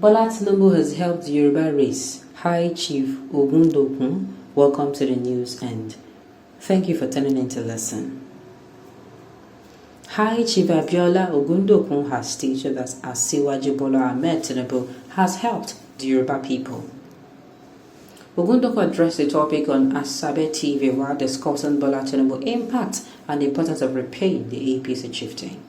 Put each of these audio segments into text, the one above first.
Bola Tinubu has helped the Yoruba race. Hi Chief Ogundokun, welcome to the news and thank you for turning in to listen. Hi Chief Abiola Ogundokun has stated that Asiwaju Bola Ahmed Tinubu has helped the Yoruba people. Ogundokun addressed the topic on Asabe TV while discussing Bola Tinubu's impact and the importance of repaying the APC chieftain.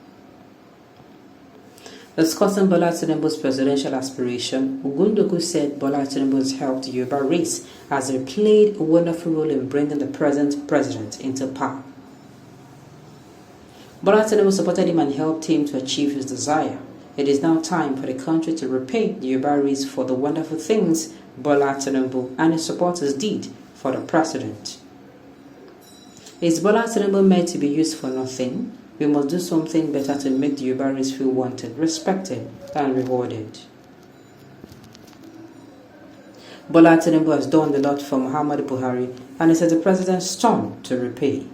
Discussing Bola Tinubu's presidential aspiration, Ogundokun said Bola Tinubu has helped the Yoruba race as he played a wonderful role in bringing the present president into power. Bola Tinubu supported him and helped him to achieve his desire. It is now time for the country to repay the Yoruba race for the wonderful things Bola Tinubu and his supporters did for the president. Is Bola Tinubu meant to be used for nothing? We must do something better to make the Yoruba race feel wanted, respected, and rewarded. Bola Tinubu has done a lot for Muhammadu Buhari and it is the president's turn to repay.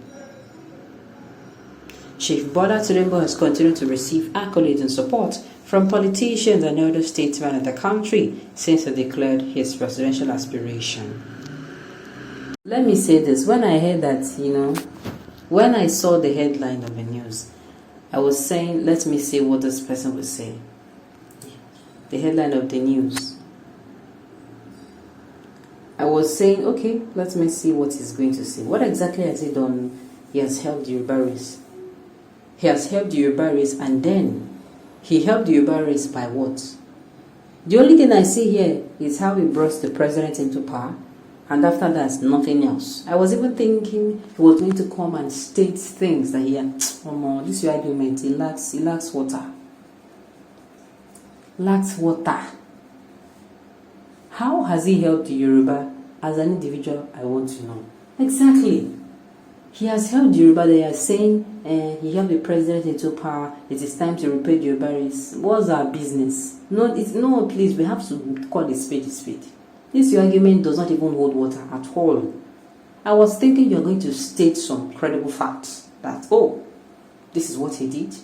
Chief Bola Tinubu has continued to receive accolades and support from politicians and other statesmen in the country since he declared his presidential aspiration. Let me say this, when I heard that, when I saw the headline of the news, I was saying, let me see what this person would say. The headline of the news. I was saying, okay, let me see what he's going to say. What exactly has he done? He has helped the Yoruba race. He has helped the Yoruba race, and then he helped the Yoruba race by what? The only thing I see here is how he brought the president into power. And after that, nothing else. I was even thinking he was going to come and state things that he had. Oh, this your argument. He lacks water. Lacks water. How has he helped the Yoruba as an individual? I want to know. Exactly. He has helped the Yoruba. They are saying he helped the president into power. It is time to repay the Yoruba race. What's our business? No, please. We have to call a spade a spade. This your argument does not even hold water at all. I was thinking you're going to state some credible facts that, oh, this is what he did.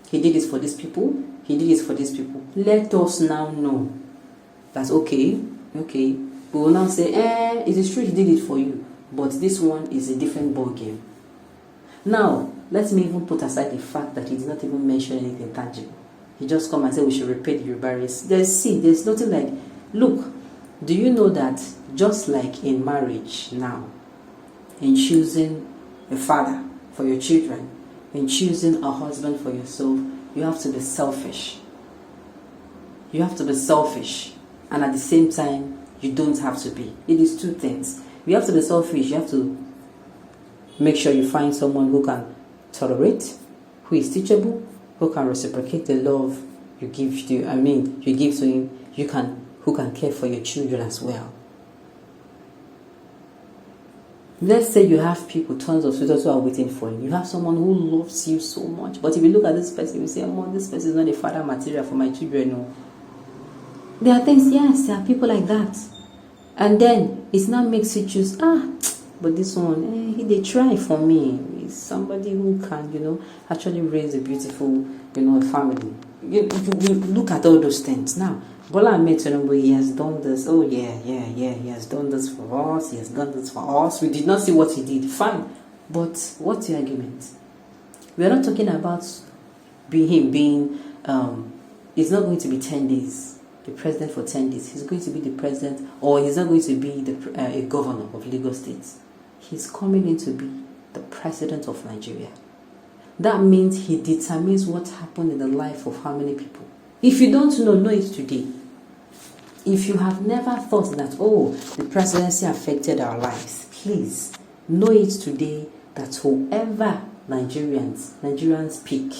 He did this for these people. He did this for these people. Let us now know that's okay. We will now say, it is true he did it for you, but this one is a different ball game. Now, let me even put aside the fact that he did not even mention anything tangible. He just come and say we should repay the Yoruba race. There's nothing like, look, do you know that just like in marriage now, in choosing a father for your children, in choosing a husband for yourself, you have to be selfish. You have to be selfish, and at the same time, you don't have to be. It is two things. You have to be selfish. You have to make sure you find someone who can tolerate, who is teachable, who can reciprocate the love you give to him. Who can care for your children as well. Let's say you have people, tons of students who are waiting for you. You have someone who loves you so much. But if you look at this person, you say, oh, this person is not a father material for my children. No. There are things, yes, there are people like that. And then it now makes you choose, but this one, they try for me. It's somebody who can, actually raise a beautiful, family. You look at all those things. Now, Bola Ahmed Tinubu, he has done this. Oh, yeah. He has done this for us. He has done this for us. We did not see what he did. Fine. But what's the argument? We are not talking about him being, he's not going to be 10 days, the president for 10 days. He's going to be the president, or he's not going to be a governor of Lagos State. He's coming in to be the president of Nigeria. That means he determines what happened in the life of how many people. If you don't know it today. If you have never thought that, the presidency affected our lives, please know it today that whoever Nigerians pick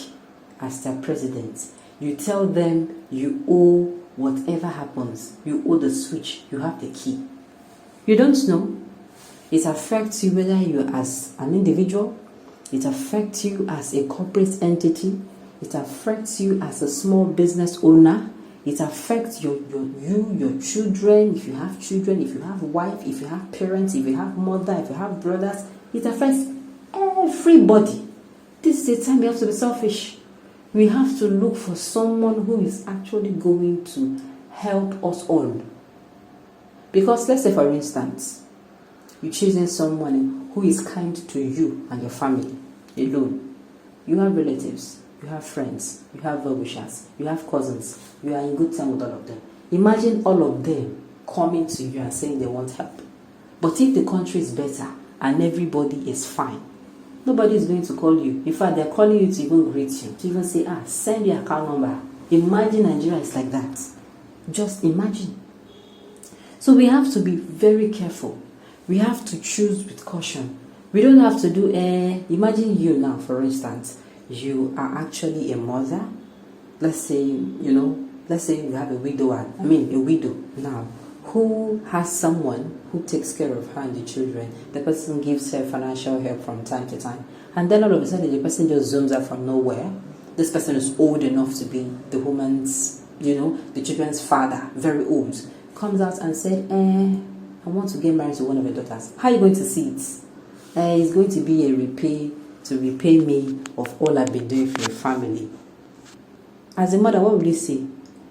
as their president, you tell them you owe whatever happens. You owe the switch. You have the key. You don't know. It affects you whether you're as an individual. It affects you as a corporate entity. It affects you as a small business owner. It affects your children, if you have children, if you have wife, if you have parents, if you have mother, if you have brothers. It affects everybody. This is a time we have to be selfish. We have to look for someone who is actually going to help us all. Because let's say, for instance, you're choosing someone who is kind to you and your family alone. You have relatives, you have friends, you have well-wishers, you have cousins, you are in good time with all of them. Imagine all of them coming to you and saying they want help. But if the country is better and everybody is fine, nobody is going to call you. In fact, they're calling you to even greet you, to even say, send your account number. Imagine Nigeria is like that. Just imagine. So we have to be very careful. We have to choose with caution. We don't have to do, imagine you now, for instance, you are actually a mother. Let's say you have a widow now, who has someone who takes care of her and the children. The person gives her financial help from time to time. And then all of a sudden, the person just zooms out from nowhere. This person is old enough to be the woman's, the children's father, very old. Comes out and said, I want to get married to one of your daughters. How are you going to see it? It's going to be to repay me of all I've been doing for your family. As a mother, what will you say?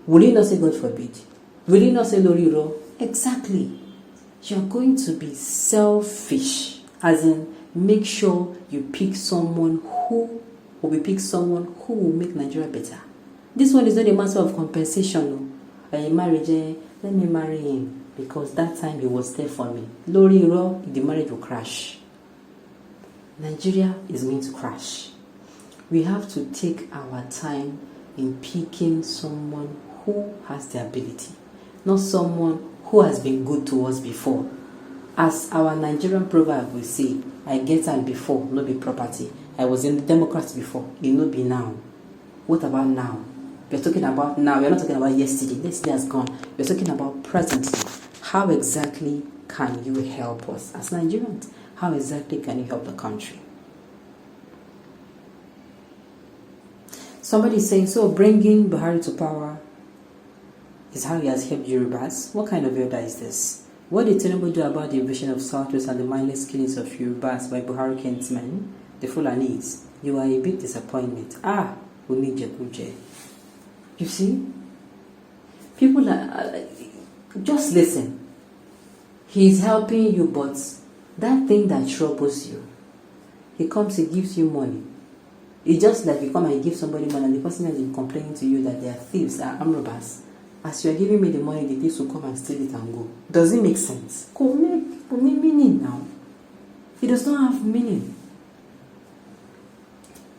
Will you not say God forbid? Will you not say Loriro? Exactly. You're going to be selfish. As in, make sure you pick someone who will make Nigeria better. This one is not a matter of compensation. Marriage, let me marry him because that time he was there for me. Loriro, the marriage will crash. Nigeria is going to crash. We have to take our time in picking someone who has the ability, not someone who has been good to us before. As our Nigerian proverb will say, I get am before, no be property. I was in the Democrats before, it no be now. What about now? We're talking about now. We're not talking about yesterday. Yesterday has gone. We're talking about presently. How exactly can you help us as Nigerians? How exactly can you help the country? Somebody is saying, so bringing Buhari to power is how he has helped Yorubas. What kind of order is this? What did Tinubu do about the invasion of Southwest and the mindless killings of Yorubas by Buhari kinsmen, the Fulanis? You are a big disappointment. Unijekuje. You see? People are just listen. He's helping you, but that thing that troubles you, he comes, he gives you money. It's just like you come and you give somebody money and the person has been complaining to you that they are thieves, are armed robbers. As you are giving me the money, the thieves will come and steal it and go. Does it make sense? Make meaning now. It does not have meaning.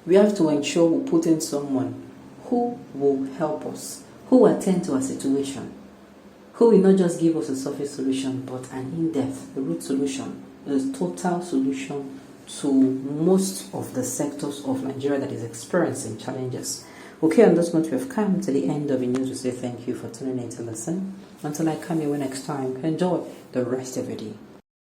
We have to ensure we put in someone who will help us, who will attend to our situation, who will not just give us a surface solution, but an in-depth, a root solution, a total solution to most of the sectors of Nigeria that is experiencing challenges. Okay, on this note, we have come to the end of the news. We say thank you for tuning in to listen. Until I come here next time, enjoy the rest of your day.